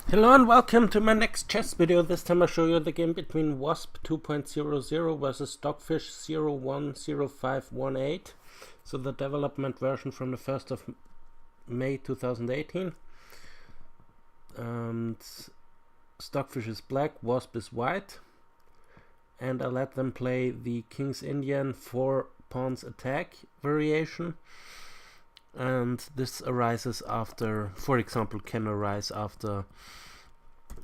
Hello and welcome to my next chess video. This time I show you the game between Wasp 2.00 versus Stockfish 010518. So the development version from the 1st of May 2018. And Stockfish is black, Wasp is white. And I let them play the King's Indian 4 pawns attack variation. And this arises after, for example, can arise after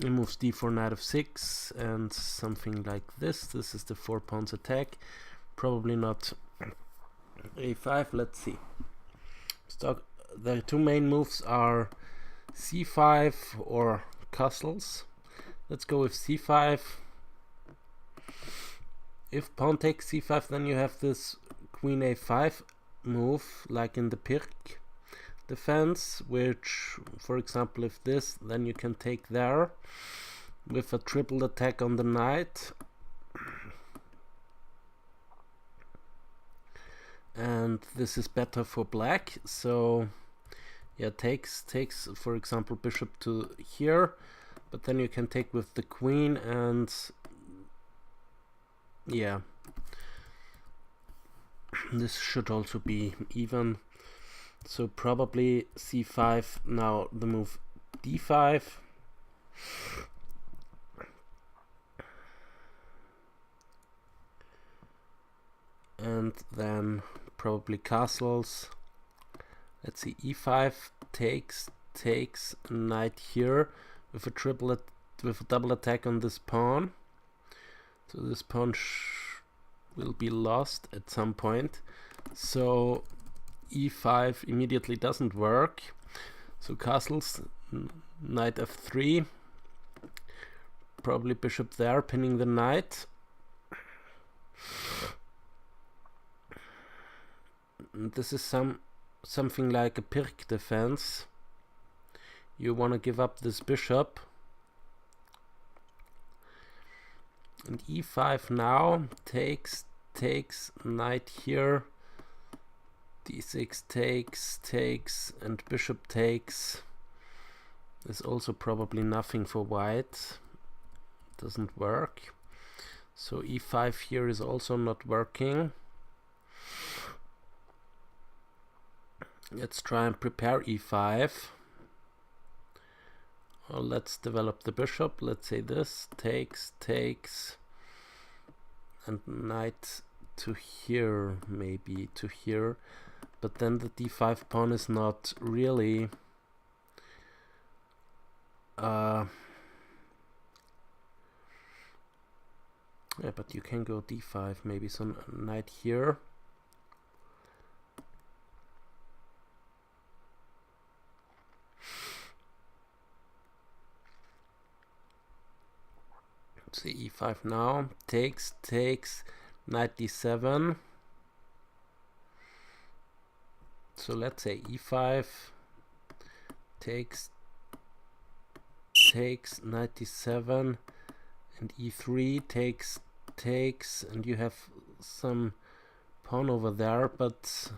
it moves d4 knight of 6 and something like this. This is the 4 pawns attack. Probably not a5. Let's see. The two main moves are c5 or castles. Let's go with c5. If pawn takes c5, then you have this queen a5 move, like in the Pirk defense, which, for example, if this, then you can take there with a triple attack on the knight. And this is better for black, so yeah, takes for example bishop to here, but then you can take with the queen, and yeah, this should also be even. So probably c5, now the move d5. And then probably castles. Let's see, e5 takes, knight here with a double attack on this pawn. So this pawn will be lost at some point. So e5 immediately doesn't work. So castles, knight f3, probably bishop there, pinning the knight. And this is something like a Pirk defense. You want to give up this bishop. And e5 now takes, knight here, d6 takes, and bishop takes. Is also probably nothing for white. Doesn't work. So e5 here is also not working. Let's try and prepare e5. Or let's develop the bishop. Let's say this takes, and knight to here, maybe to here. But then the d5 pawn is not really yeah, but you can go d5 maybe, so knight here. See, e5 now takes, knight d7. So let's say e5 takes, knight d7, and e3 takes, and you have some pawn over there, but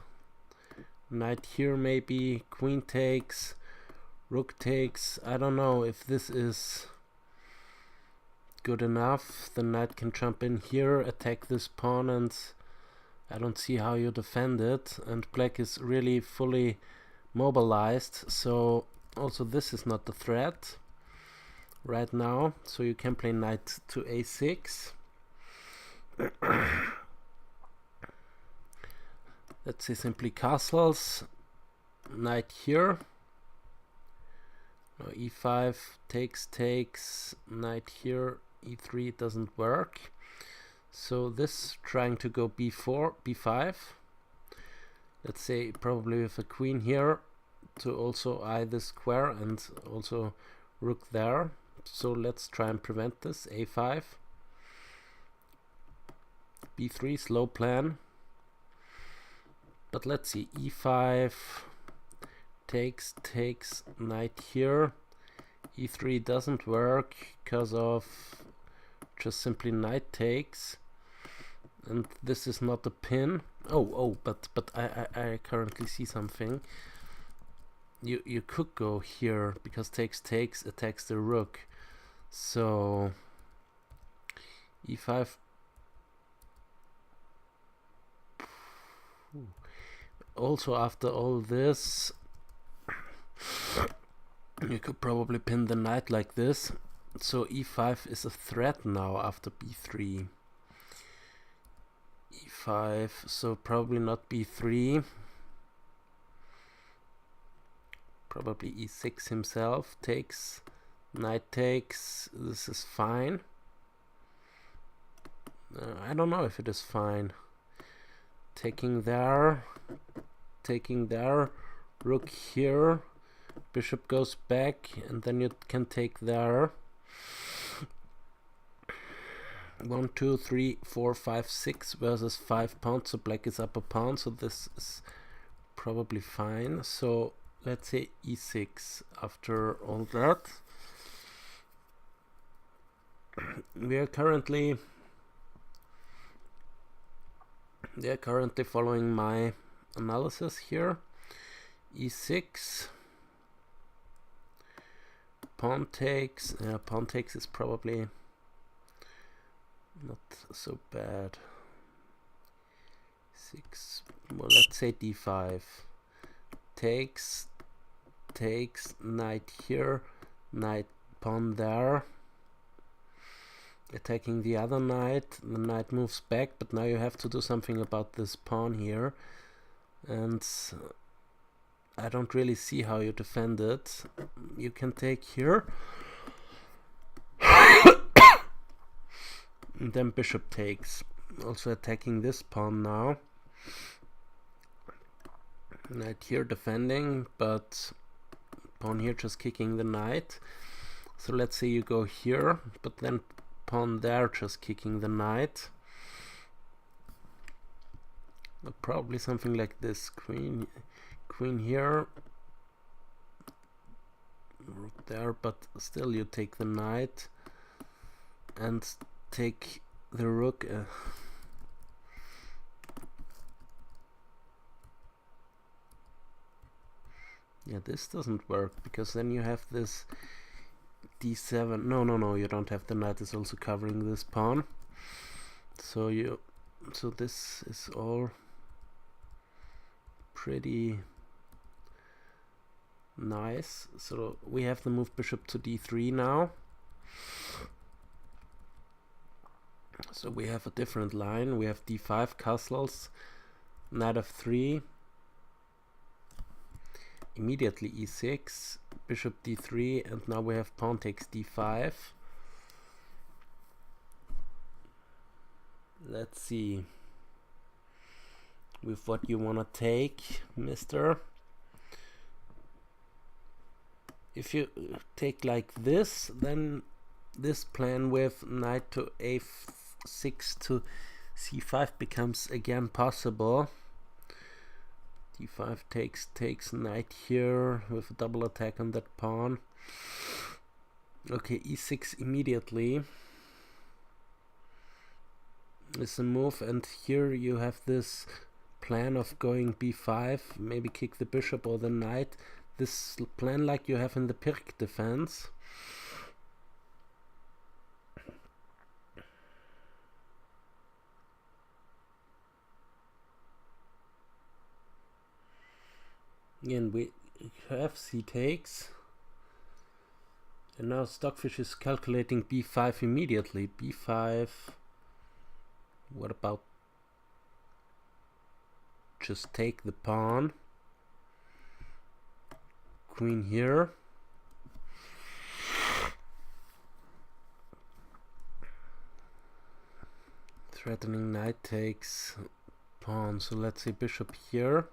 knight here maybe, queen takes, rook takes. I don't know if this is good enough. The knight can jump in here, attack this pawn, and I don't see how you defend it. And black is really fully mobilized, so also this is not the threat right now. So you can play knight to a6. Let's say simply castles, knight here. Now e5 takes, knight here, e3 doesn't work. So this trying to go b4, b5. Let's say probably with a queen here to also eye this square, and also rook there. So let's try and prevent this. a5, b3, slow plan. But let's see, e5 takes, knight here. e3 doesn't work because of just simply knight takes, and this is not a pin. But I currently see something. you could go here because takes attacks the rook. So e5. Also, after all this, you could probably pin the knight like this. So e5 is a threat now after b3. e5, so probably not b3. Probably e6 himself. Takes, knight takes. This is fine. I don't know if it is fine. Taking there, rook here, bishop goes back, and then you can take there. 1, 2, 3, 4, 5, 6 versus 5 pawns, so black is up a pawn, so this is probably fine. So let's say e6 after all that. They are currently following my analysis here. e6, pawn takes. Pawn takes is probably not so bad. 6, well, let's say d5. Takes, knight here, knight, pawn there. Attacking the other knight, the knight moves back, but now you have to do something about this pawn here, and I don't really see how you defend it. You can take here, and then bishop takes, also attacking this pawn now. Knight here defending, but pawn here just kicking the knight. So let's say you go here, but then pawn there just kicking the knight. Probably something like this. Queen here, rook there, but still you take the knight and take the rook. Yeah, this doesn't work because then you have this d7. No, you don't have. The knight is also covering this pawn. So this is all pretty nice. So we have the move bishop to d3 now. So we have a different line. We have d5 castles, knight f3, immediately e6, bishop d3, and now we have pawn takes d5. Let's see with what you want to take, mister. If you take like this, then this plan with knight to a6 to c5 becomes again possible. d5 takes knight here with a double attack on that pawn. Okay, e6 immediately is a move, and here you have this plan of going b5, maybe kick the bishop or the knight. This plan like you have in the Pirc defense. Again, we have c takes, and now Stockfish is calculating b5 immediately. b5, what about just take the pawn, queen here, threatening knight takes pawn. So let's say bishop here,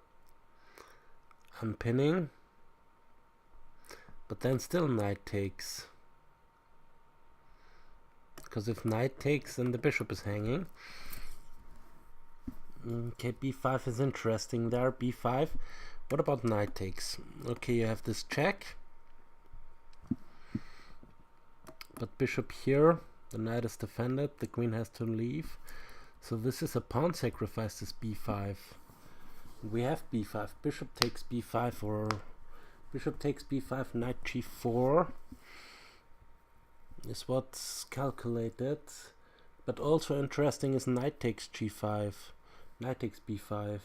unpinning, but then still knight takes, because if knight takes then the bishop is hanging. Okay, b5 is interesting there. b5, what about knight takes? Okay, you have this check, but bishop here, the knight is defended, the queen has to leave, so this is a pawn sacrifice, this b5. We have b5, bishop takes b5 or Bishop takes b5, knight g4 is what's calculated. But also interesting is knight takes g5, knight takes b5.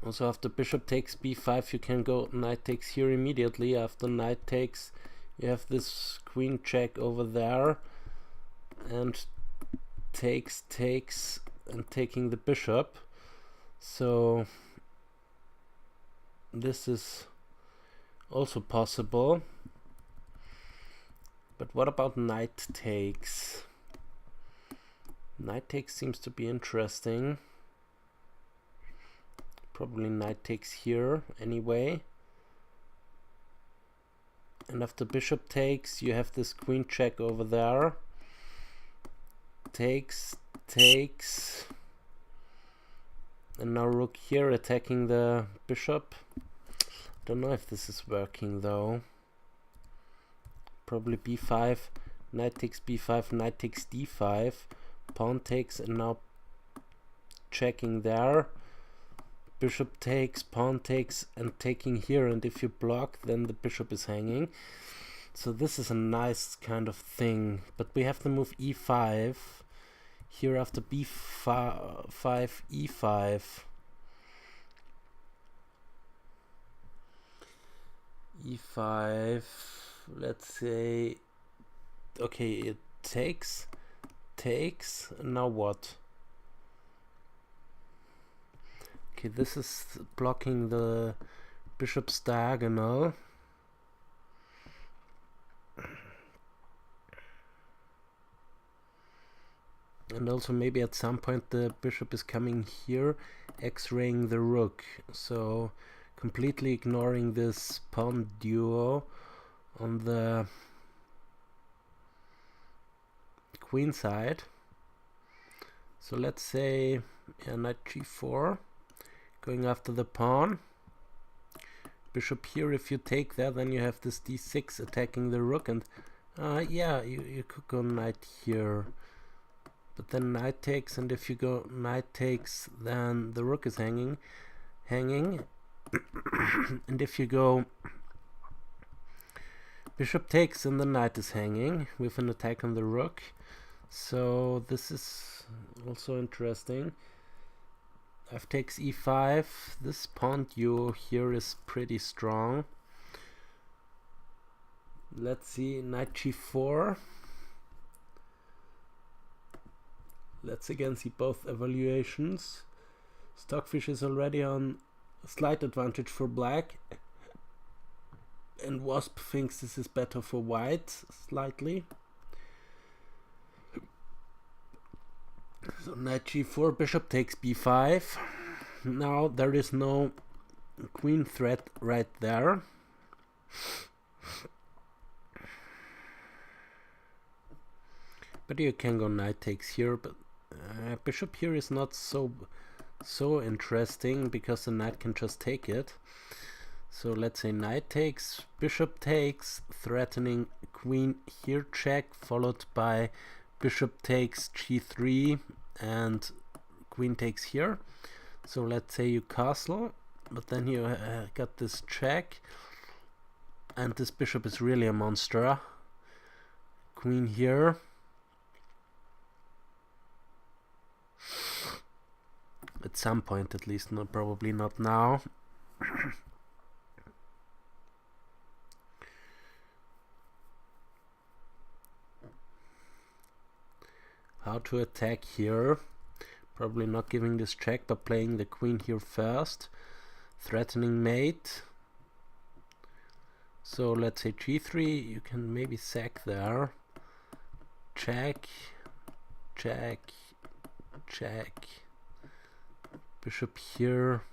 Also after bishop takes b5 you can go knight takes here immediately. After knight takes you have this queen check over there, and takes and taking the bishop. So this is also possible. But what about knight takes? Knight takes seems to be interesting. Probably knight takes here anyway. And after bishop takes, you have this queen check over there. Takes. And now rook here attacking the bishop. Don't know if this is working though. Probably b5, knight takes b5, knight takes d5, pawn takes, and now checking there. Bishop takes, pawn takes, and taking here, and if you block then the bishop is hanging. So this is a nice kind of thing, but we have to move e5 here after b5, e5. e5, let's say, okay, it takes, now what? Okay, this is blocking the bishop's diagonal. And also maybe at some point the bishop is coming here, x-raying the rook. So completely ignoring this pawn duo on the queen side. So let's say knight g4, going after the pawn. Bishop here, if you take that, then you have this d6 attacking the rook, and yeah, you could go knight here. But then knight takes, and if you go knight takes, then the rook is hanging. And if you go bishop takes, and the knight is hanging with an attack on the rook. So this is also interesting. F takes e5. This pawn duo here is pretty strong. Let's see, knight g4. Let's again see both evaluations. Stockfish is already on a slight advantage for black, and Wasp thinks this is better for white slightly. So knight g4, bishop takes b5. Now there is no queen threat right there. But you can go knight takes here, but bishop here is not so interesting because the knight can just take it. So let's say knight takes, bishop takes, threatening queen here check, followed by bishop takes g3 and queen takes here. So let's say you castle, but then you got this check, and this bishop is really a monster. Queen here. At some point at least, probably not now. How to attack here? Probably not giving this check, but playing the queen here first. Threatening mate. So let's say g3, you can maybe sack there. Check, check, check. Bishop here.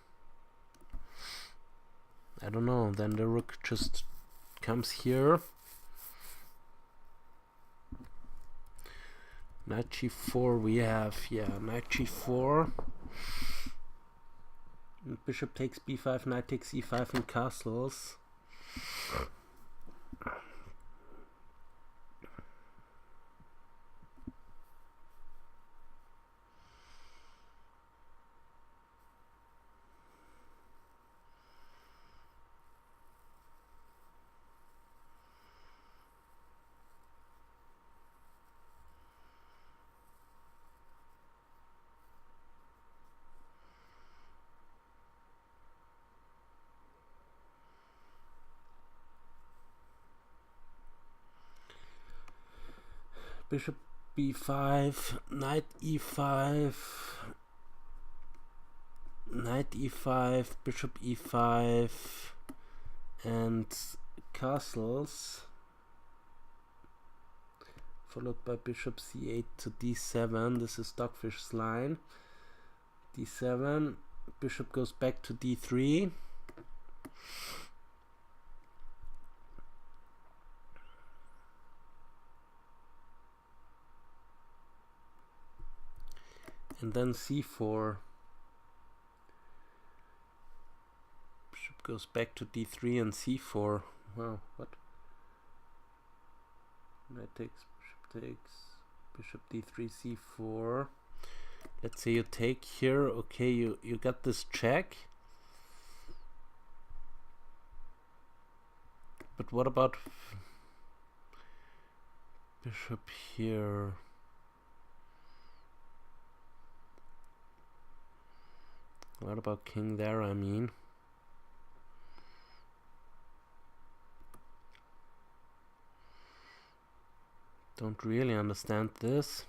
I don't know, then the rook just comes here. Knight g4 we have, yeah, knight g4. And bishop takes b5, knight takes e5 in castles. bishop b5, knight e5, knight e5, bishop e5, and castles, followed by bishop c8 to d7. This is Stockfish's line. d7, bishop goes back to d3. And then c4. Bishop goes back to d3 and c4. Wow, what? Knight takes, bishop d3, c4. Let's say you take here. Okay, you got this check. But what about bishop here? What about king there, I mean? Don't really understand this.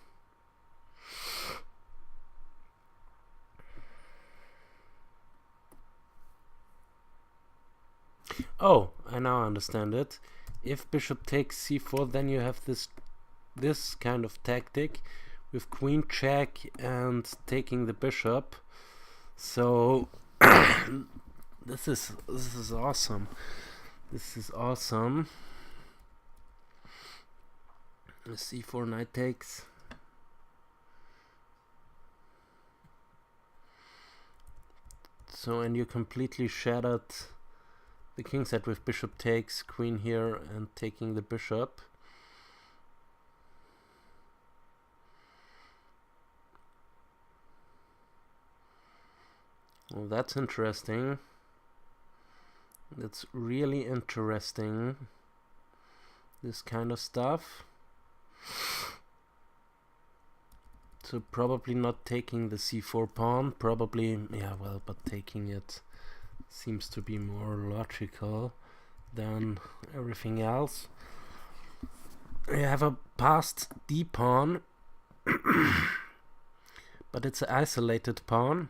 Oh, I now understand it. If bishop takes c4, then you have this kind of tactic with queen check and taking the bishop. So this is awesome. This is awesome. c4, knight takes. So, and you completely shattered the king set with bishop takes, queen here, and taking the bishop. Well, that's interesting. That's really interesting. This kind of stuff. So probably not taking the c4 pawn. Probably, yeah, well, but taking it seems to be more logical than everything else. I have a passed d pawn, but it's an isolated pawn.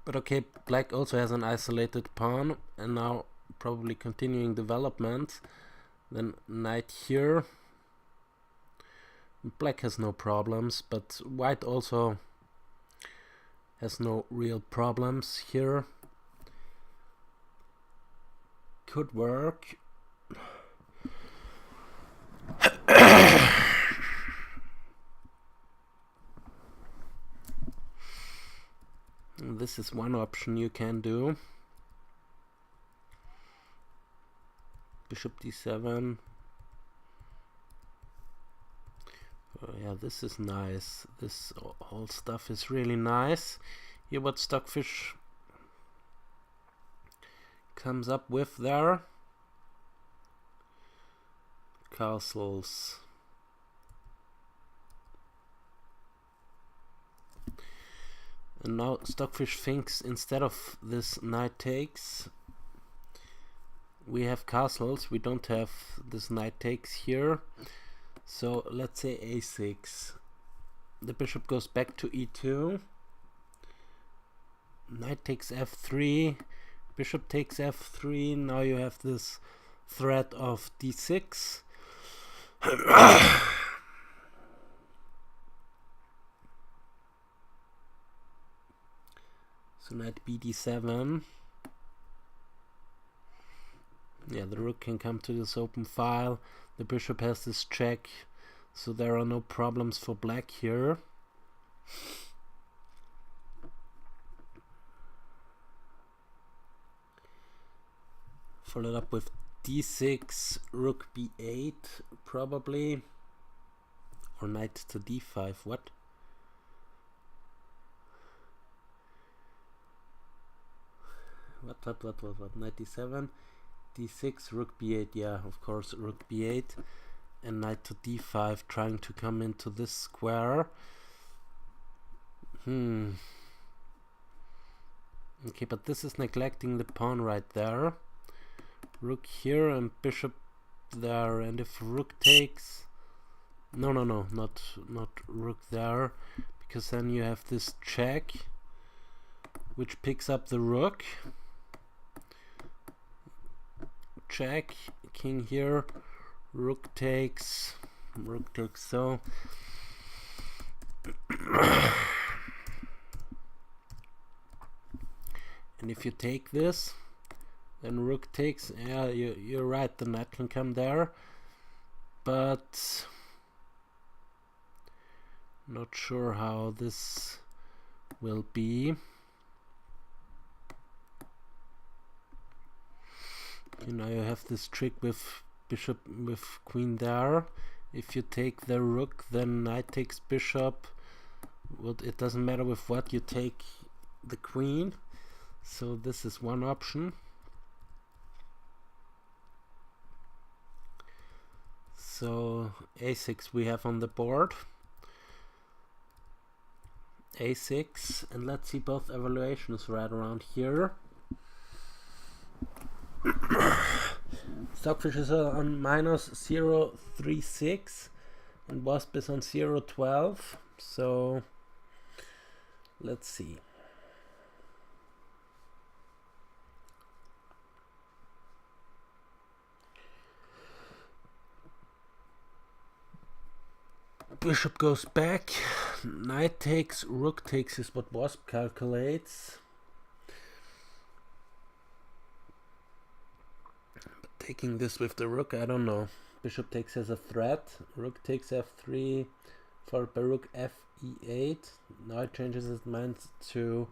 But okay, black also has an isolated pawn, and now probably continuing development. Then knight here. Black has no problems, but white also has no real problems here. Could work. This is one option you can do. Bishop d7. Oh yeah, this is nice. This whole stuff is really nice. Here what Stockfish comes up with there. Castles. And now Stockfish thinks instead of this knight takes, we have castles. We don't have this knight takes here. So let's say a6. The bishop goes back to e2. Knight takes f3. Bishop takes f3. Now you have this threat of d6. So knight bd7. Yeah, the rook can come to this open file. The bishop has this check, so there are no problems for black here. Followed up with d6, rook b8 probably, or knight to d5. What? What? Knight d7, d6, rook b8. Yeah, of course, rook b8, and knight to d5, trying to come into this square. Okay, but this is neglecting the pawn right there. Rook here and bishop there, and if rook takes, No, not rook there, because then you have this check, which picks up the rook. Check, king here, rook takes, so. And if you take this, then rook takes. Yeah, you're right, the knight can come there, but not sure how this will be. You know, you have this trick with bishop with queen there. If you take the rook, then knight takes bishop. Well, it doesn't matter with what you take the queen. So this is one option. So a6 we have on the board. a6, and let's see both evaluations right around here. Stockfish is on minus 0.36 and Wasp is on 0.12. So let's see. Bishop goes back, knight takes, rook takes is what Wasp calculates. But taking this with the rook, I don't know. Bishop takes as a threat, rook takes f3, followed by rook fe8. Now it changes its mind to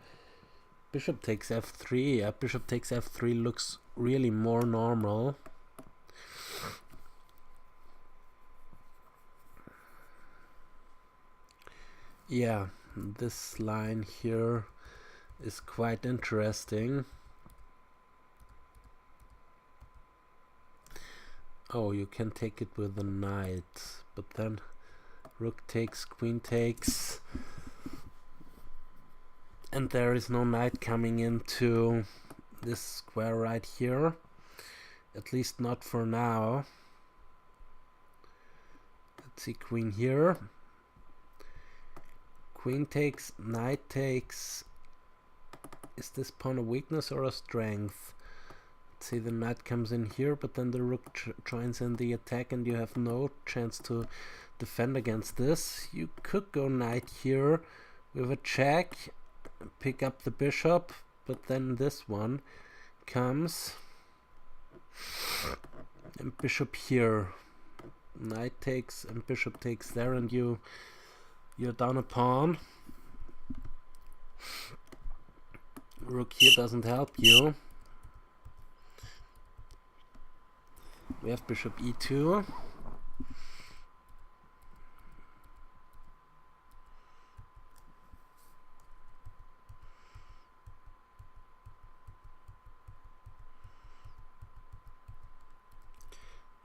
bishop takes f3. Yeah, bishop takes f3 looks really more normal. Yeah, this line here is quite interesting. Oh, you can take it with the knight, but then rook takes, queen takes, and there is no knight coming into this square right here, at least not for now. Let's see, queen here. Queen takes, knight takes. Is this pawn a weakness or a strength? Let's see, the knight comes in here, but then the rook joins in the attack and you have no chance to defend against this. You could go knight here with a check, pick up the bishop, but then this one comes and bishop here. Knight takes and bishop takes there, and you're down a pawn. Rook here doesn't help you. We have bishop e2.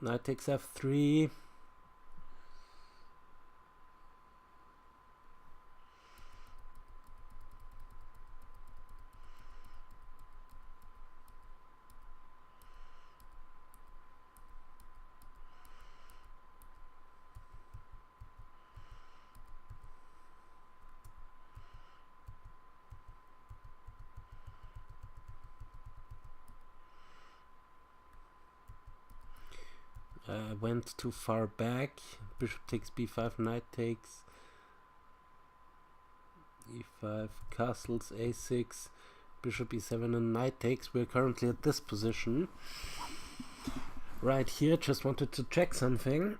Knight takes f3. Went too far back. Bishop takes b5, knight takes e5, castles, a6, bishop e7, and knight takes. We're currently at this position right here. Just wanted to check something.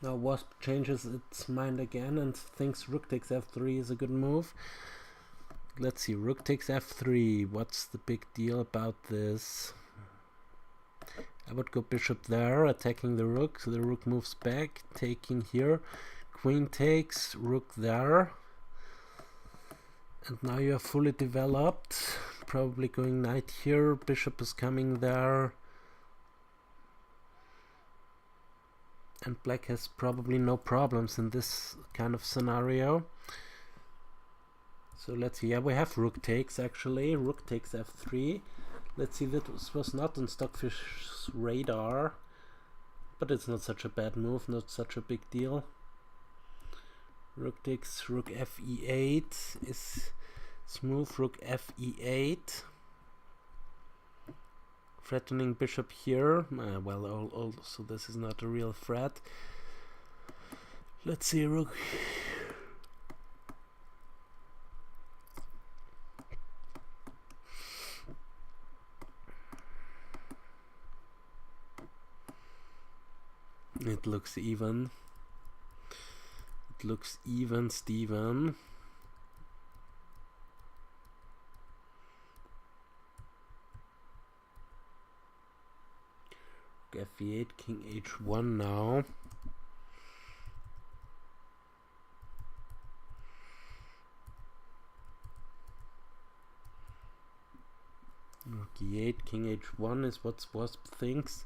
Now Wasp changes its mind again and thinks rook takes f3 is a good move. Let's see, rook takes f3. What's the big deal about this? I would go bishop there, attacking the rook, so the rook moves back, taking here, queen takes, rook there, and now you are fully developed. Probably going knight here, bishop is coming there, and black has probably no problems in this kind of scenario. So let's see, yeah, we have rook takes actually, rook takes f3. Let's see, this was not on Stockfish's radar. But it's not such a bad move, not such a big deal. Rook takes rook fe8 is smooth. Rook fe8. Threatening bishop here. Well, also this is not a real threat. Let's see, rook. It looks even. It looks even, Steven. F8, king h1 now. Rook e8, king h1 is what Wasp thinks.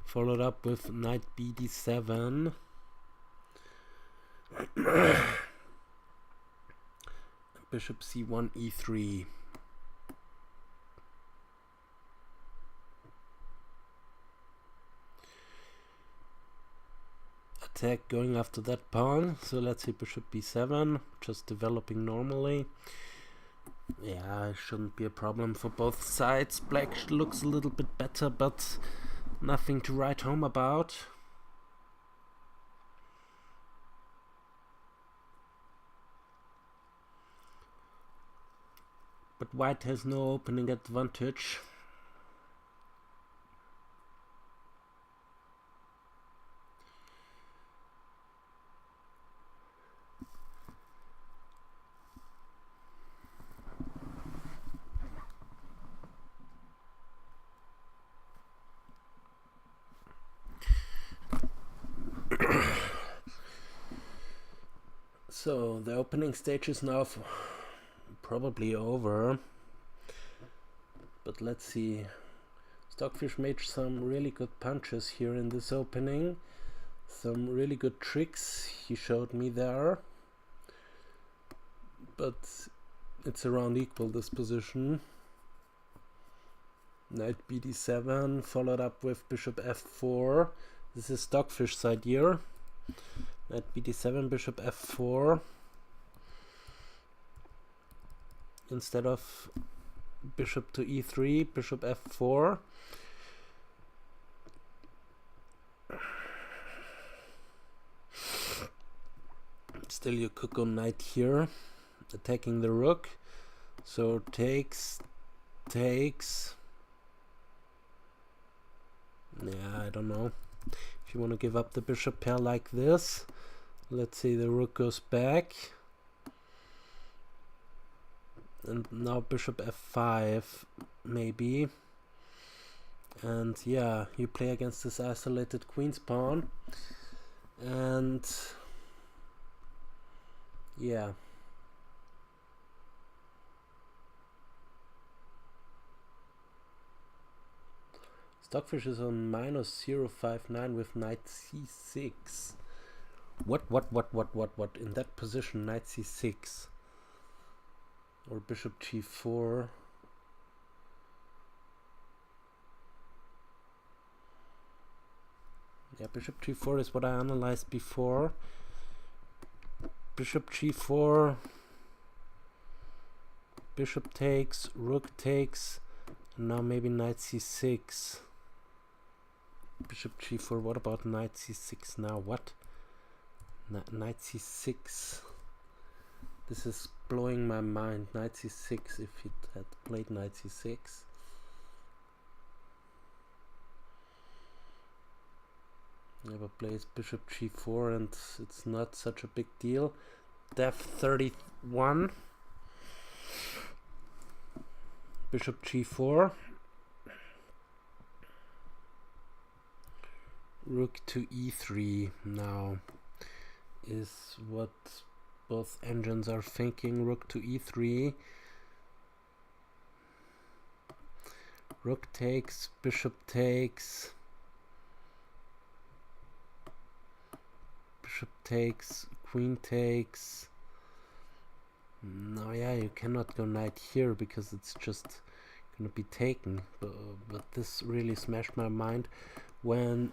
Followed up with knight bd7. Bishop c1 e3. Attack going after that pawn. So let's see, bishop b7, just developing normally. Yeah, it shouldn't be a problem for both sides. Black looks a little bit better, but nothing to write home about. But white has no opening advantage. So the opening stage is now probably over, but let's see. Stockfish made some really good punches here in this opening, some really good tricks he showed me there, but it's around equal, this position. Knight bd7 followed up with bishop f4. This is Stockfish side here. Knight bd7, bishop f4 instead of bishop to e3, bishop f4. Still you could go knight here, attacking the rook. So takes. Yeah, I don't know. If you want to give up the bishop pair like this, let's see, the rook goes back. And now bishop f5, maybe. And yeah, you play against this isolated queen's pawn. And yeah. Stockfish is on minus 059 with knight c6. What? In that position, knight c6. Or bishop g4. Yeah, bishop g4 is what I analyzed before. Bishop g4. Bishop takes, rook takes. And now maybe knight c6. Bishop g4, what about knight c6 now? What? Knight c6. This is blowing my mind. Knight c6, if he had played knight c6. Never plays bishop g4 and it's not such a big deal. Def 31. Bishop g4. Rook to e3 now is what both engines are thinking. Rook to e3. Rook takes, bishop takes. Bishop takes, queen takes. No, yeah, you cannot go knight here because it's just gonna be taken. But this really smashed my mind when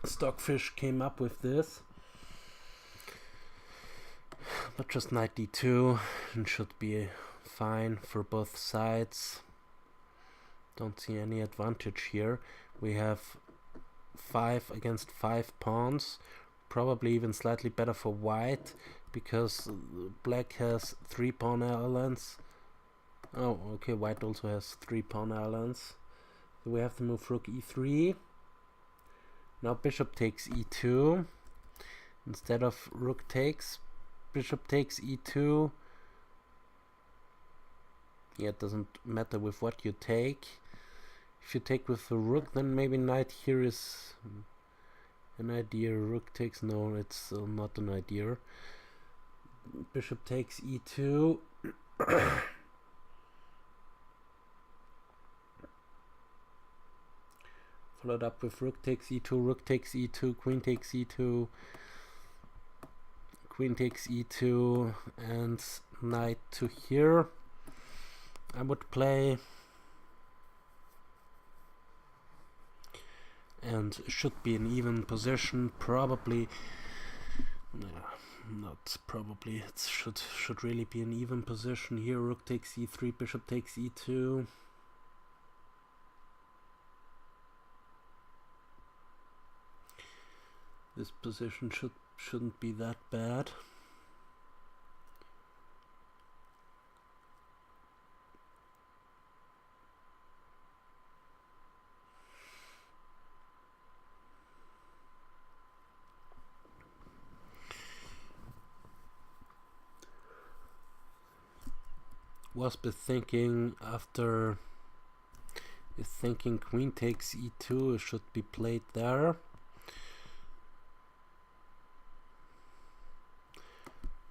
Stockfish came up with this. But just knight d2 and should be fine for both sides. Don't see any advantage here. We have 5 against 5 pawns. Probably even slightly better for white, because black has 3 pawn islands. Oh, okay, white also has 3 pawn islands. So we have to move rook e3. Now bishop takes e2. Instead of rook takes, bishop takes e2. Yeah, it doesn't matter with what you take. If you take with the rook, then maybe knight here is an idea. Rook takes, no, it's not an idea. Bishop takes e2. Followed up with rook takes e2, rook takes e2, queen takes e2, queen takes e2, and knight to here. I would play, and should be an even position, probably. Not probably, it should really be an even position here. Rook takes e3, bishop takes e2. This position shouldn't be that bad. Wasp is thinking queen takes e2, it should be played there.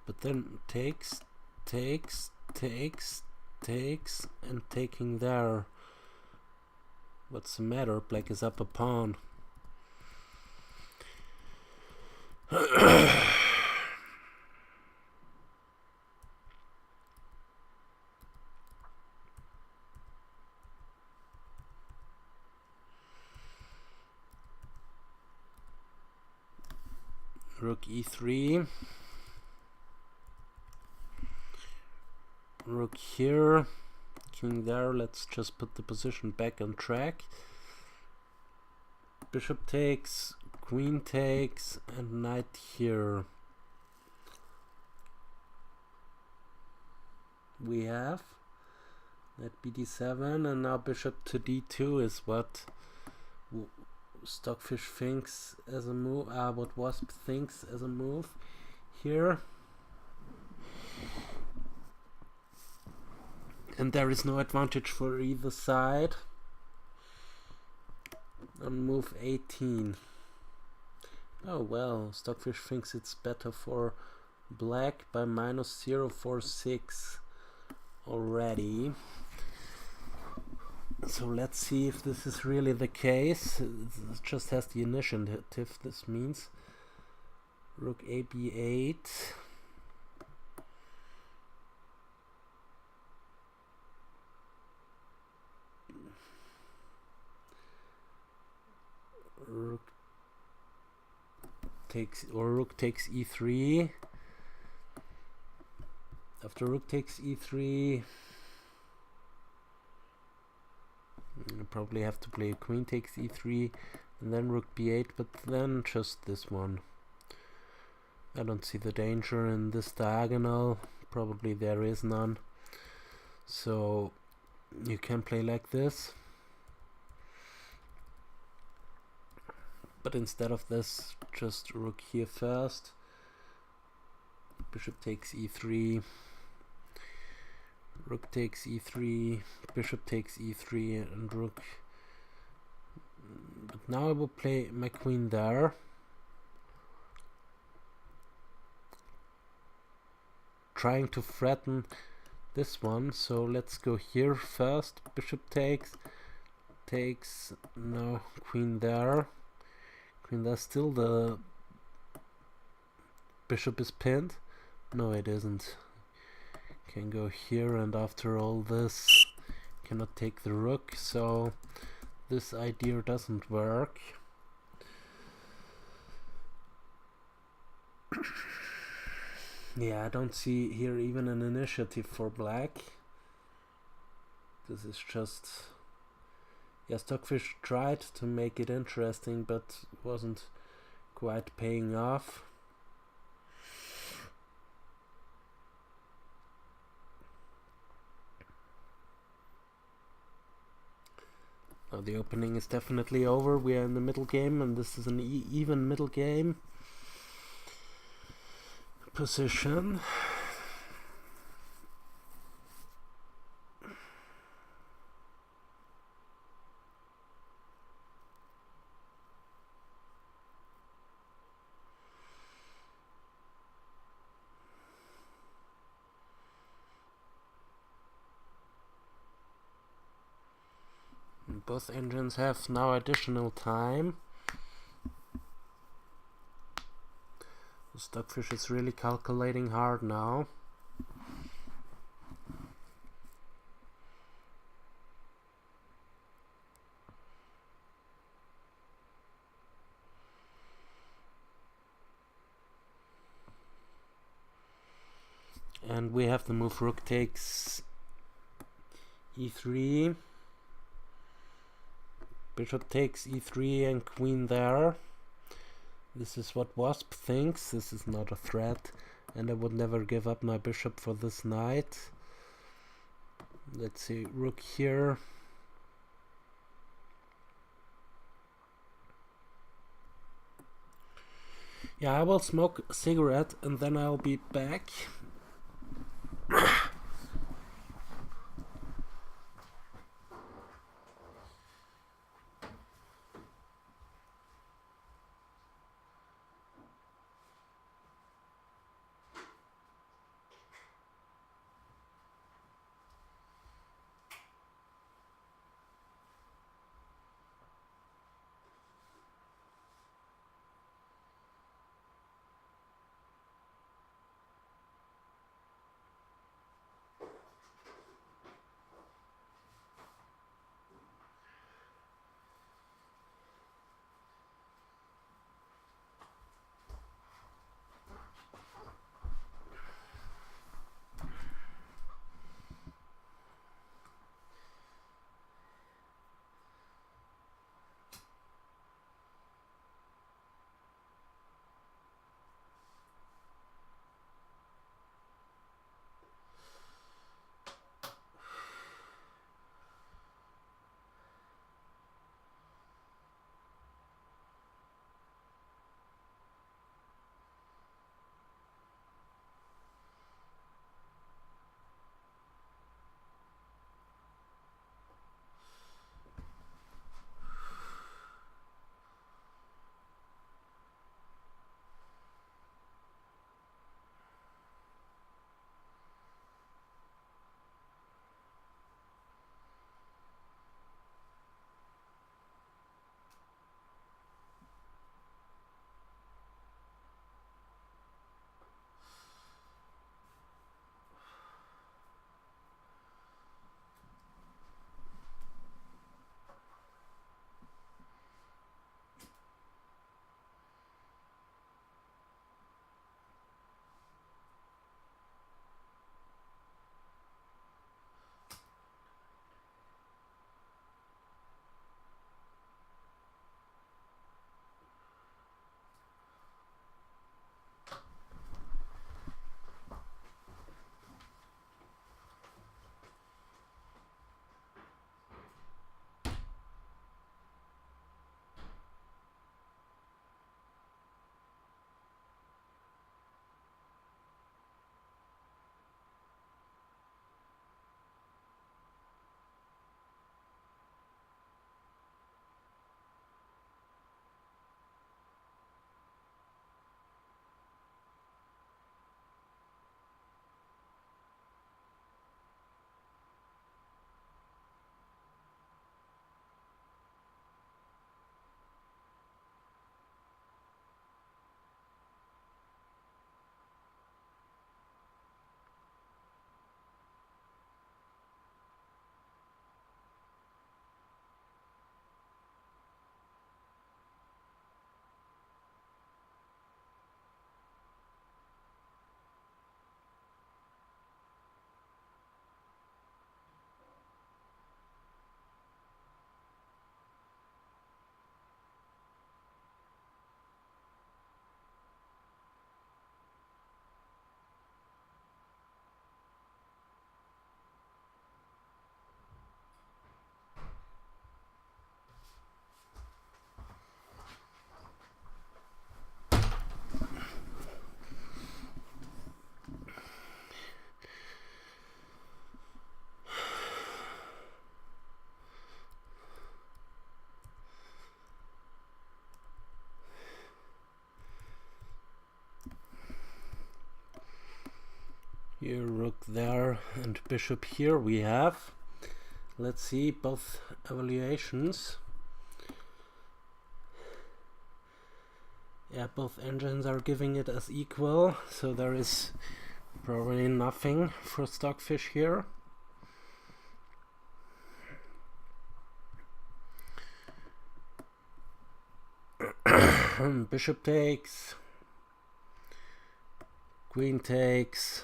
But then takes, and taking there. What's the matter? Black is up a pawn. Rook e3. Rook here, king there. Let's just put the position back on track. Bishop takes, queen takes, and knight here. We have knight bd7, and now bishop to d2 is what Stockfish thinks as a move. What Wasp thinks as a move here. And there is no advantage for either side. On move 18. Oh well, Stockfish thinks it's better for black by minus 0.46 already. So let's see if this is really the case. It just has the initiative, this means. Rook a b8. Rook takes e3. After rook takes e3, you probably have to play queen takes e3 and then rook b8, but then just this one. I don't see the danger in this diagonal. Probably there is none. So you can play like this. But instead of this, just rook here first. Bishop takes e3. Rook takes e3. Bishop takes e3 and rook. But now I will play my queen there. Trying to threaten this one. So let's go here first. Bishop takes. No, queen there. There's still the bishop is pinned. No, it isn't. Can go here, and after all this, cannot take the rook, so this idea doesn't work. Yeah, I don't see here even an initiative for black. This is just... Yeah, Stockfish tried to make it interesting, but wasn't quite paying off. Now the opening is definitely over. We are in the middle game, and this is an even middle game position. Both engines have now additional time. The Stockfish is really calculating hard now. And we have the move rook takes e3. Bishop takes e3 and queen there. This is what Wasp thinks. This is not a threat, and I would never give up my bishop for this knight. Let's see, rook here. Yeah, I will smoke a cigarette and then I'll be back. Here, rook there, and bishop here we have. Let's see both evaluations. Yeah, both engines are giving it as equal, so there is probably nothing for Stockfish here. Bishop takes, queen takes,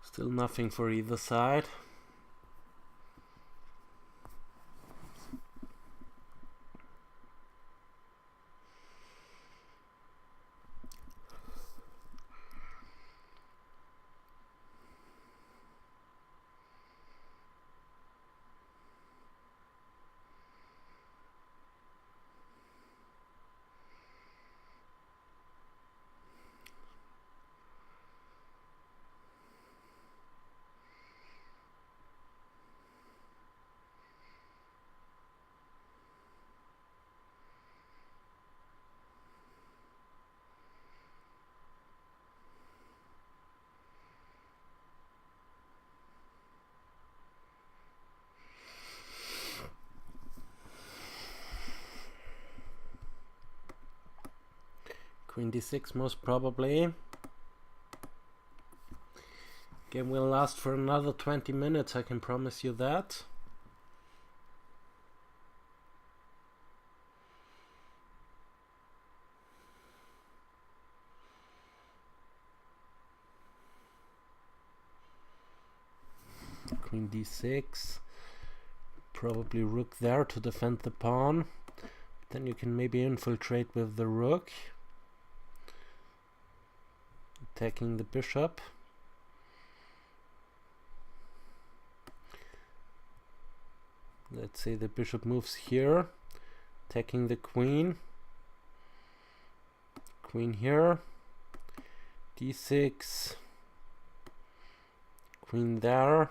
still nothing for either side. Queen d6 most probably. Game will last for another 20 minutes, I can promise you that. Queen d6. Probably rook there to defend the pawn. Then you can maybe infiltrate with the rook. Attacking the bishop. Let's say the bishop moves here, attacking the queen. Queen here. d6. Queen there.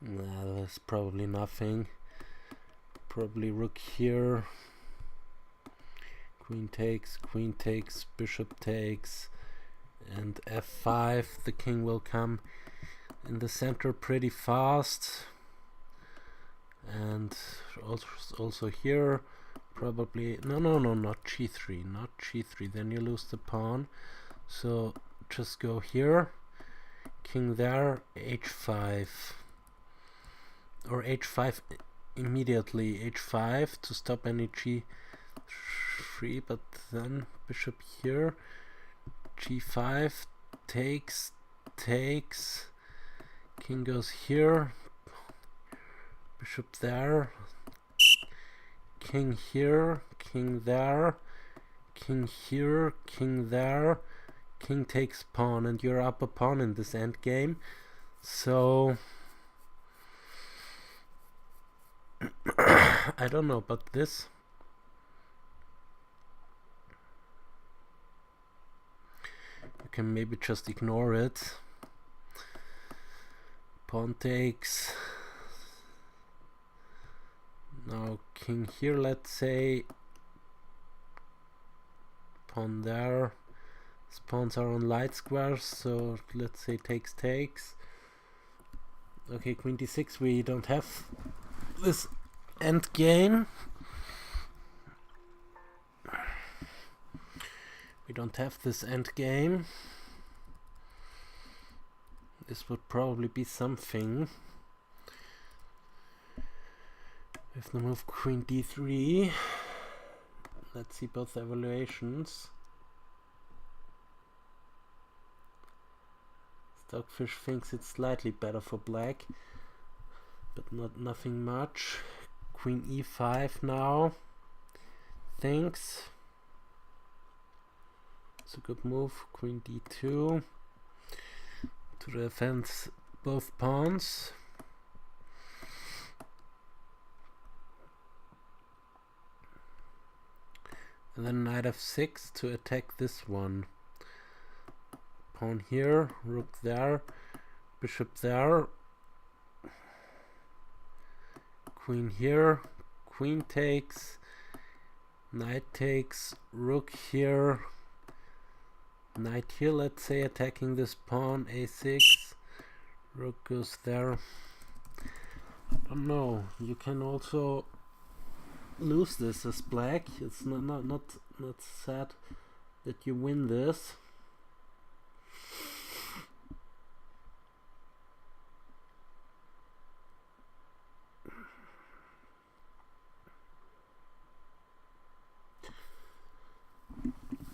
Nah, there's probably nothing. Probably rook here. Queen takes, bishop takes, and f5. The king will come in the center pretty fast. And also here, probably no, not g3, not g3. Then you lose the pawn. So just go here. King there, h5, or h5. Immediately h5 to stop any g3, but then bishop here, g5, takes, king goes here, bishop there, king here, king there, king here, king there, king takes pawn, and you're up a pawn in this endgame. So I don't know, but this you can maybe just ignore it. Pawn takes. Now king here, let's say. Pawn there. These pawns are on light squares, so let's say takes. Okay, queen d6, we don't have this end game. We don't have this end game. This would probably be something. With the move queen d3. Let's see both evaluations. Stockfish thinks it's slightly better for black, but nothing much. Queen e5 now. Thinks it's a good move. Queen d2 to defend both pawns. and then knight f6 to attack this one. Pawn here, rook there, bishop there, queen here, queen takes, knight takes, rook here, knight here, let's say, attacking this pawn, a6, rook goes there. I don't know, you can also lose this as black. It's not sad that you win this.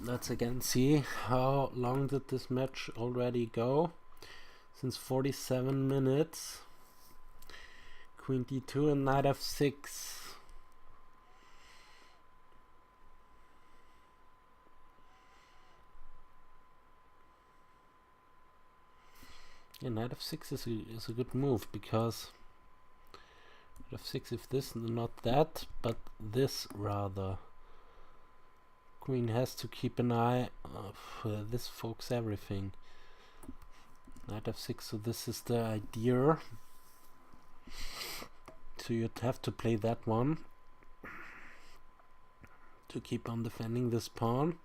Let's again see how long did this match already go. Since 47 minutes. Queen d2 and knight f6. Yeah, knight f6 is a good move, because knight f6, if this, not that, but this rather. Queen has to keep an eye. This forks everything. Knight f6, so this is the idea. So you'd have to play that one to keep on defending this pawn.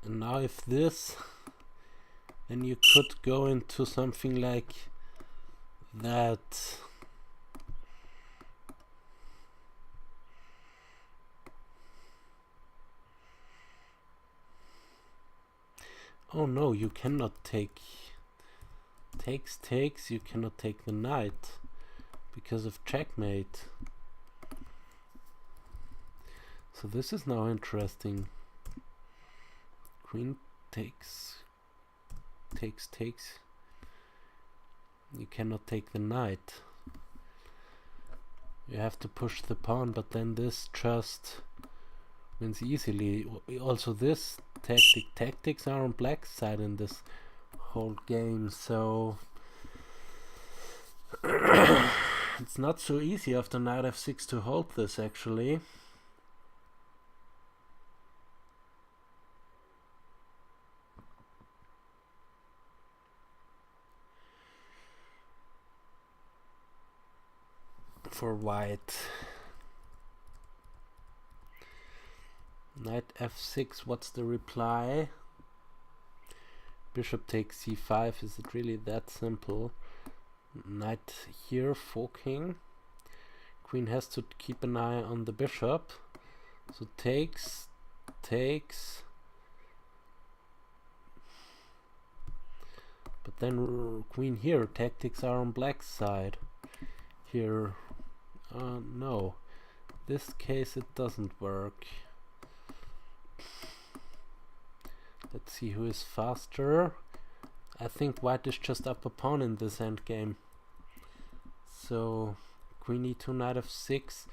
And now if this, then you could go into something like that. Oh no, you cannot take takes, you cannot take the knight because of checkmate. So this is now interesting. Queen takes. You cannot take the knight. You have to push the pawn, but then this just wins easily. Also this tactics are on black side in this whole game, so it's not so easy after knight f6 to hold this actually. For white. Knight f6, what's the reply? Bishop takes c5, is it really that simple? Knight here, forking. Queen has to keep an eye on the bishop. So takes. But then queen here, tactics are on black side. Here, no. This case it doesn't work. Let's see who is faster. I think white is just up a pawn in this endgame. So queen e2, knight f6,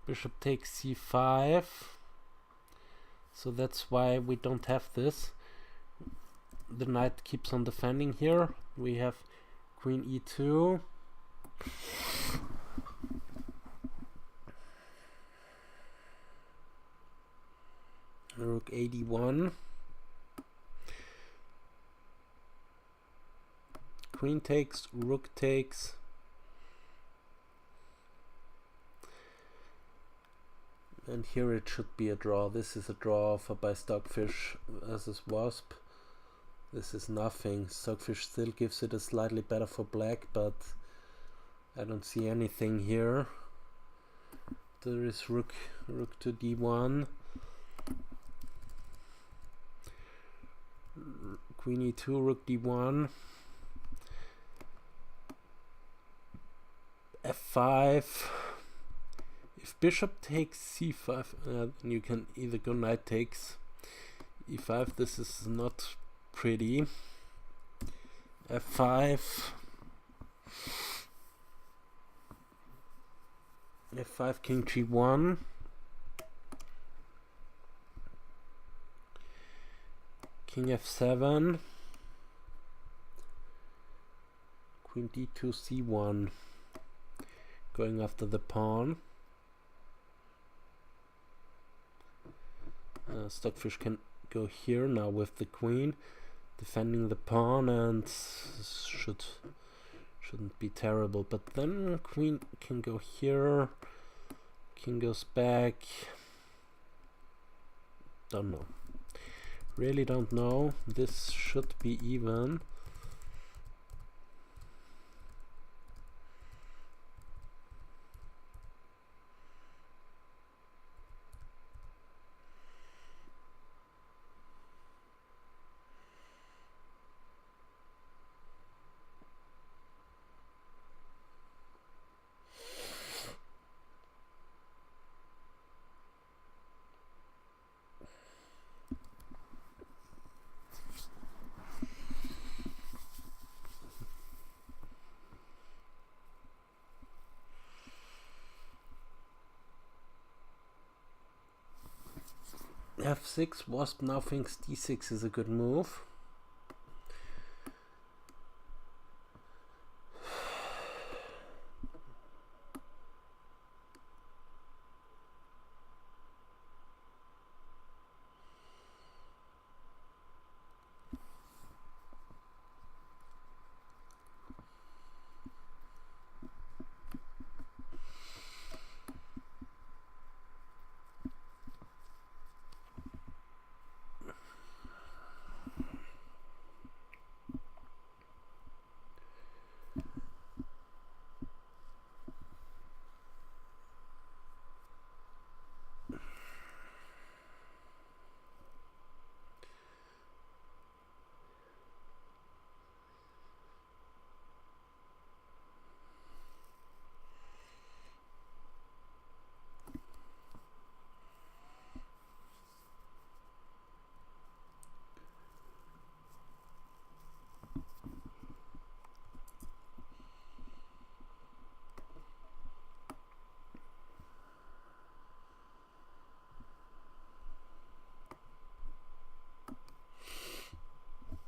bishop takes c5. So that's why we don't have this. The knight keeps on defending here. We have queen e2. Rook a1. Queen takes, rook takes. And here it should be a draw. This is a draw offered by Stockfish versus Wasp. This is nothing. Stockfish still gives it a slightly better for black, but I don't see anything here. There is rook to d1. Queen e2, rook d1. f5. If bishop takes c5, then you can either go knight takes e5. This is not pretty. f5. f5, king g1. King f7. Queen d2, c1. Going after the pawn. Stockfish can go here now with the queen, defending the pawn, and shouldn't be terrible. But then queen can go here, king goes back. Don't know. Really don't know. This should be even. F6, Wasp now thinks D6 is a good move.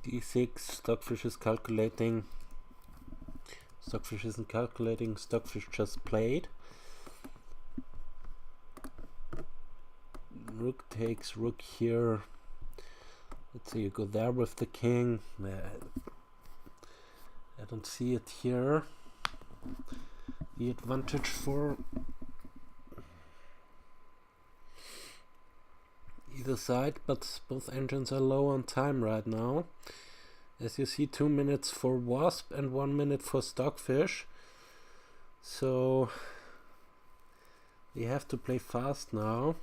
D6, Stockfish is calculating. Stockfish isn't calculating, Stockfish just played. Rook takes, rook here. Let's say you go there with the king. I don't see it here. The advantage for either side, but both engines are low on time right now. As you see, 2 minutes for Wasp and 1 minute for Stockfish. So they have to play fast now.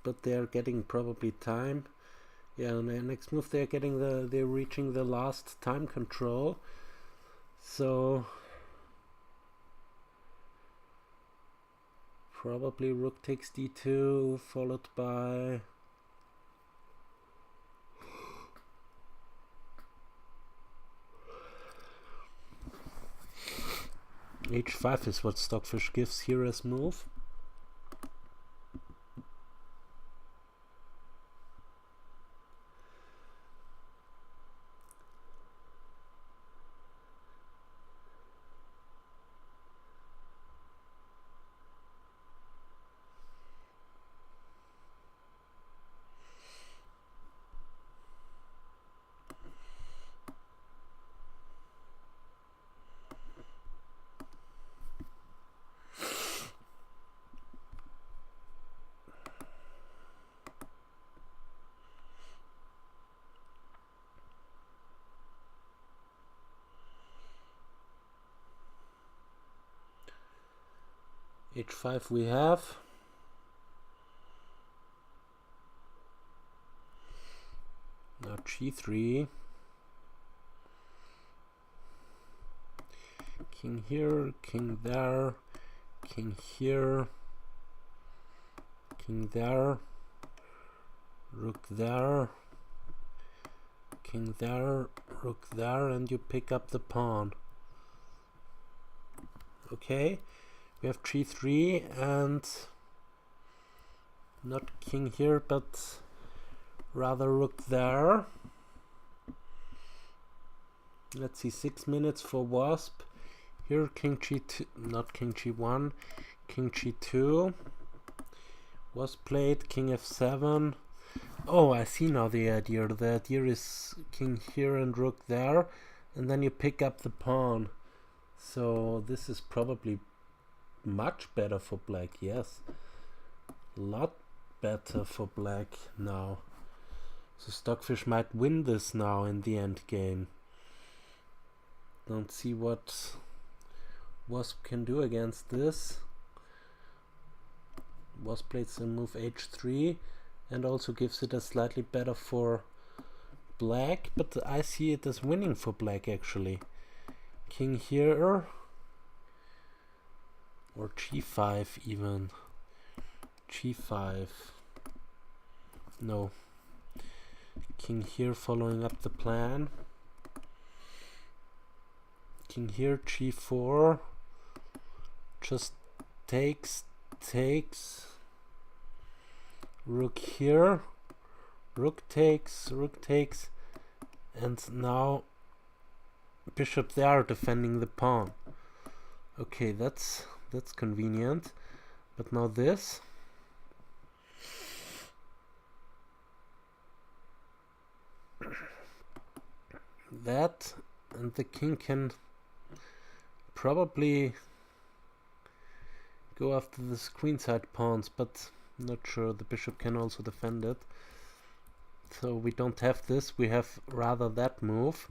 But they are getting probably time. Yeah, and the next move they're reaching the last time control. So probably rook takes d2, followed by h5 is what Stockfish gives here as move. h5 we have. Now g3. King here, king there, king here, king there, rook there, king there, rook there, and you pick up the pawn. Okay. We have g3 and not king here, but rather rook there. Let's see, 6 minutes for Wasp. Here king g2, not king g1, king g2. Was played king f7. Oh, I see now the idea. The idea is king here and rook there, and then you pick up the pawn. So this is probably much better for black. Yes, a lot better for black now. So Stockfish might win this now in the end game. Don't see what Wasp can do against this. Wasp plays a move h3 and also gives it a slightly better for black, but I see it as winning for black actually. King here or g5 even. g5. No. King here following up the plan. King here, g4. Just takes. Rook here. Rook takes. And now bishop there defending the pawn. Okay, that's convenient. But now this. That, and the king can probably go after the queenside pawns, but not sure. The bishop can also defend it. So we don't have this, we have rather that move.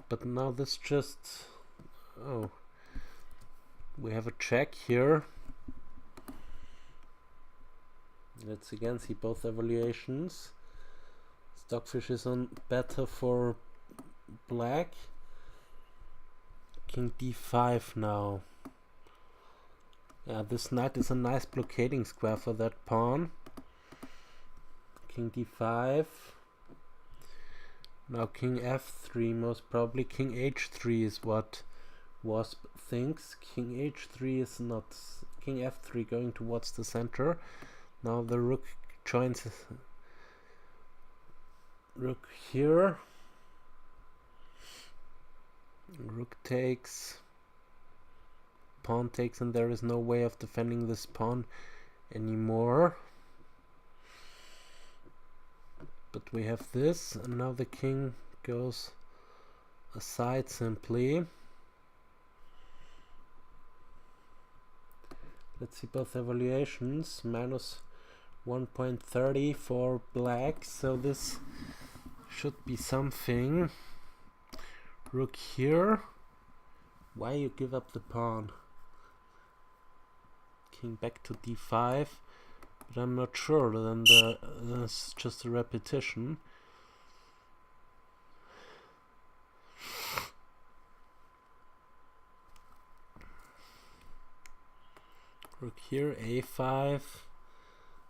But now this just... oh. We have a check here. Let's again see both evaluations. Stockfish is on better for black. King d5 now. Yeah, this knight is a nice blockading square for that pawn. King d5. Now king f3 most probably. King h3 is what Wasp thinks. King h3 is not. King f3 going towards the center. Now the rook joins. Rook here. Rook takes. Pawn takes, and there is no way of defending this pawn anymore. But we have this, and now the king goes aside simply. Let's see both evaluations. Minus 1.30 for black, so this should be something. Rook here. Why you give up the pawn? King back to d5, but I'm not sure. Then that's just a repetition. Rook here, a5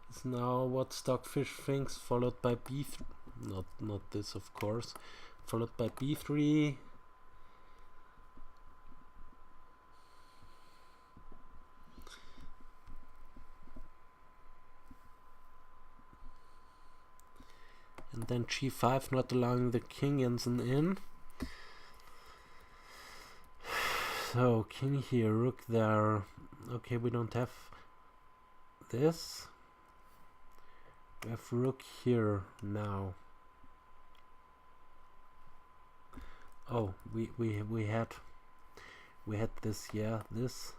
is now what Stockfish thinks, followed by b3. Not this, of course. Followed by b3. And then g5, not allowing the king in. So king here, rook there. Okay, we don't have this. We have rook here now. Oh, we had this, yeah, this,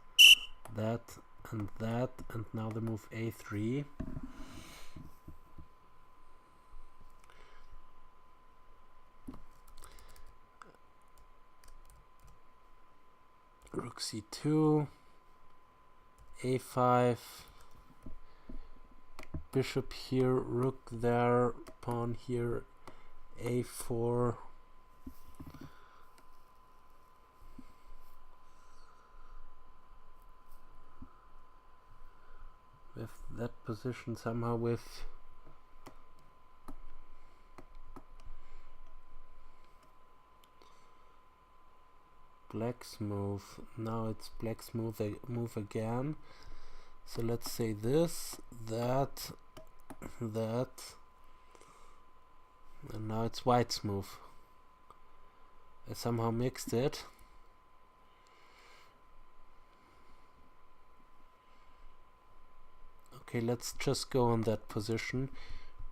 that, and now the move a3. Rook c2, a5, bishop here, rook there, pawn here, a4. We have that position somehow with black's move. Now it's black's move again. So let's say this, that, and now it's white's move. I somehow mixed it. Okay, let's just go on that position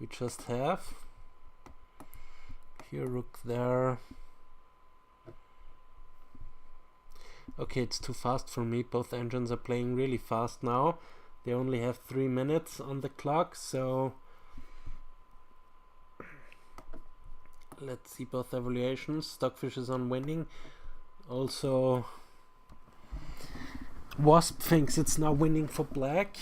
we just have. Here, rook there. Okay, it's too fast for me. Both engines are playing really fast now. They only have 3 minutes on the clock, so let's see both evaluations. Stockfish is on winning. Also, Wasp thinks it's now winning for black.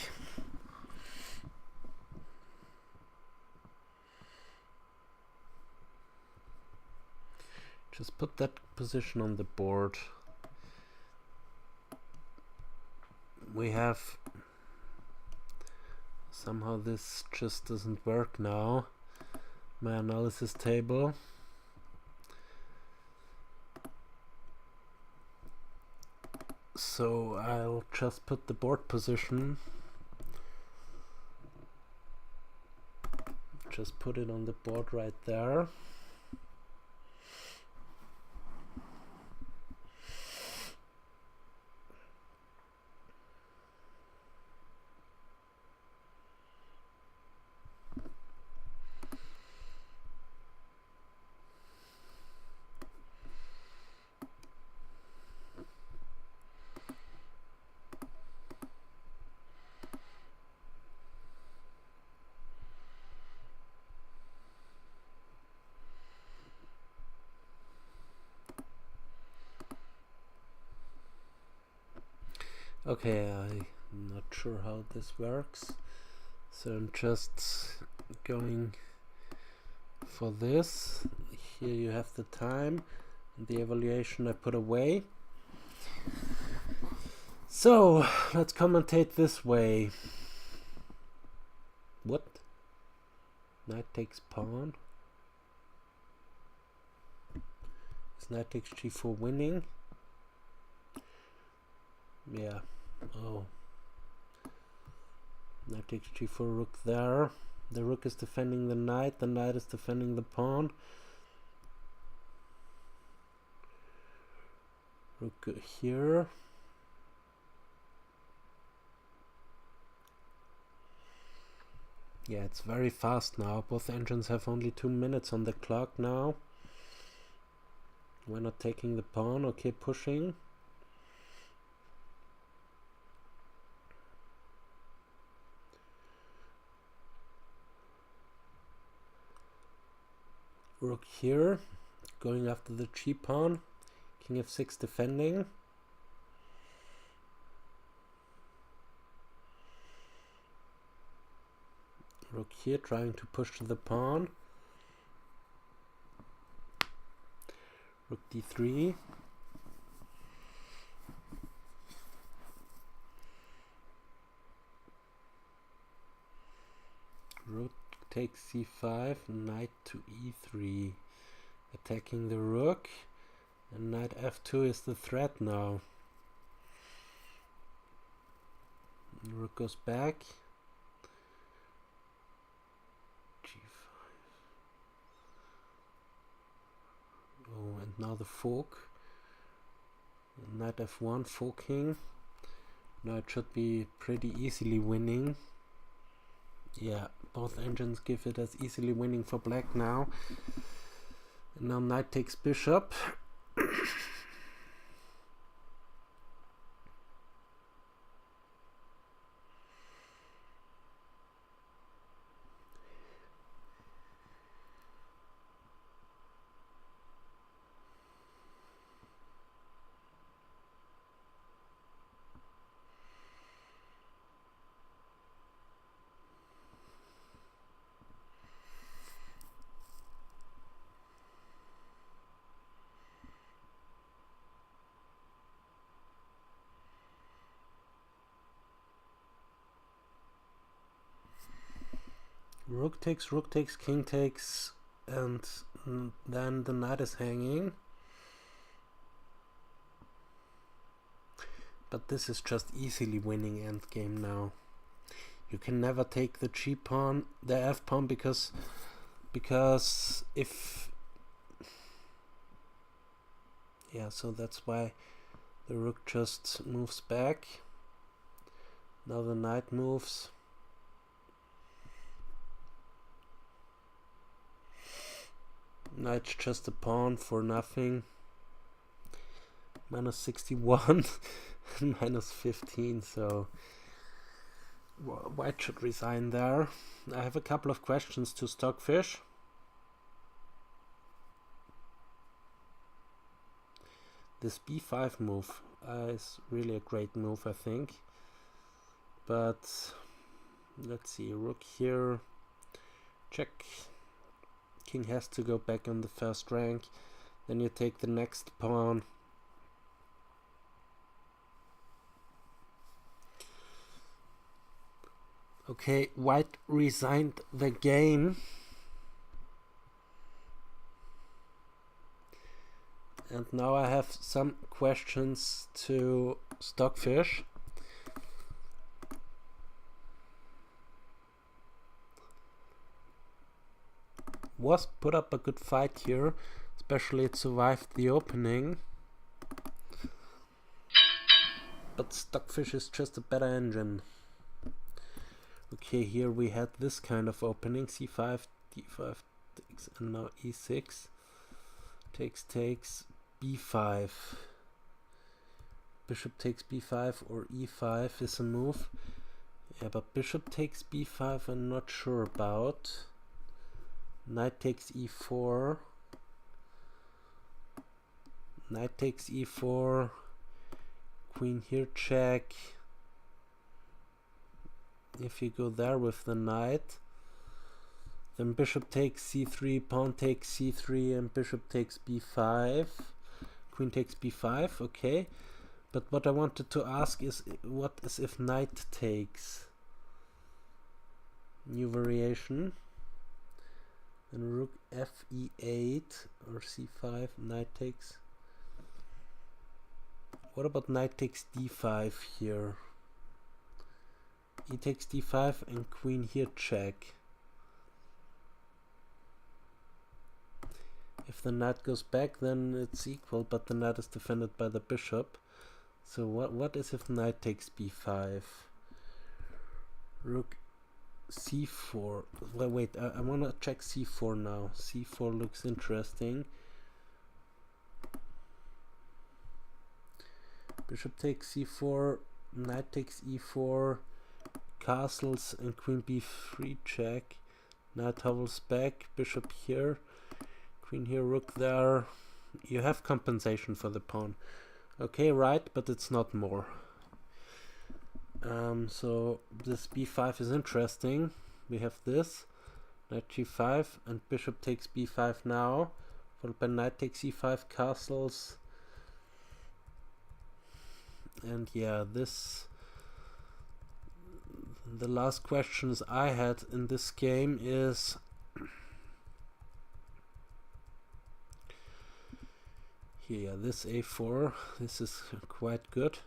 Just put that position on the board. We have... Somehow this just doesn't work now. My analysis table. So I'll just put the board position. Just put it on the board right there. Okay, I'm not sure how this works, so I'm just going for this. Here you have the time and the evaluation I put away. So let's commentate this way. What? Knight takes pawn. Is knight takes g4 winning? Yeah. Oh. Knight takes g4, rook there. The rook is defending the knight is defending the pawn. Rook here. Yeah, it's very fast now. Both engines have only 2 minutes on the clock now. We're not taking the pawn. Okay, pushing. Rook here, going after the g pawn. King f6 defending. Rook here, trying to push to the pawn. Rook d3. Rook takes c5, knight to e3, attacking the rook, and knight f2 is the threat now. Rook goes back, g5. Oh, and now the fork. Knight f1, forking. Now it should be pretty easily winning. Yeah, both engines give it as easily winning for black now. And now knight takes bishop. Rook takes, king takes, and then the knight is hanging. But this is just easily winning endgame now. You can never take the g pawn, the f pawn, because if... Yeah, so that's why the rook just moves back. Now the knight moves. Knight's just a pawn for nothing. Minus 61 and minus 15, so white should resign there. I have a couple of questions to Stockfish. This b5 move is really a great move, I think. But let's see, rook here, check. King has to go back on the first rank. Then you take the next pawn. Okay, white resigned the game. And now I have some questions to Stockfish. Wasp put up a good fight here, especially it survived the opening. But Stockfish is just a better engine. Okay, here we had this kind of opening, c5, d5 takes, and now e6, takes, b5. Bishop takes b5 or e5 is a move. Yeah, but bishop takes b5 I'm not sure about. Knight takes e4. Knight takes e4. Queen here, check. If you go there with the knight, then bishop takes c3, pawn takes c3, and bishop takes b5. Queen takes b5, okay. But what I wanted to ask is, what is if knight takes? New variation. And rook f e8 or c5, knight takes. What about knight takes d5 here? E takes d5 and queen here, check. If the knight goes back, then it's equal, but the knight is defended by the bishop. So what is if knight takes b5? Rook c4. Well, wait, I want to check c4 now. c4 looks interesting. Bishop takes c4, knight takes e4, castles and queen b3, check. Knight hovels back, bishop here, queen here, rook there. You have compensation for the pawn. Okay, right, but it's not more. So this b5 is interesting. We have this, knight g5, and bishop takes b5 now, followed by knight takes e5, castles. And yeah, this, the last questions I had in this game is here, this a4, this is quite good.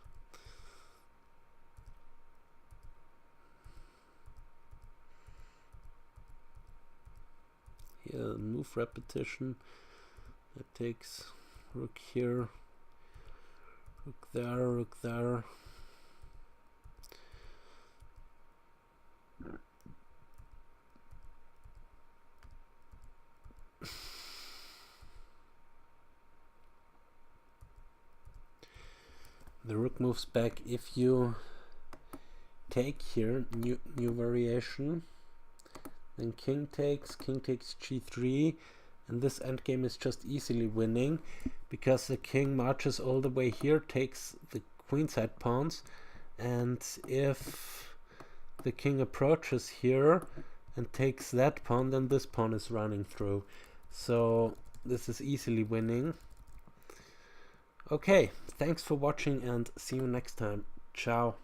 Here, move repetition, that takes rook here, rook there, rook there. The rook moves back. If you take here, new variation, then king takes g3, and this endgame is just easily winning because the king marches all the way here, takes the queenside pawns, and if the king approaches here and takes that pawn, then this pawn is running through. So this is easily winning. Okay, thanks for watching and see you next time. Ciao.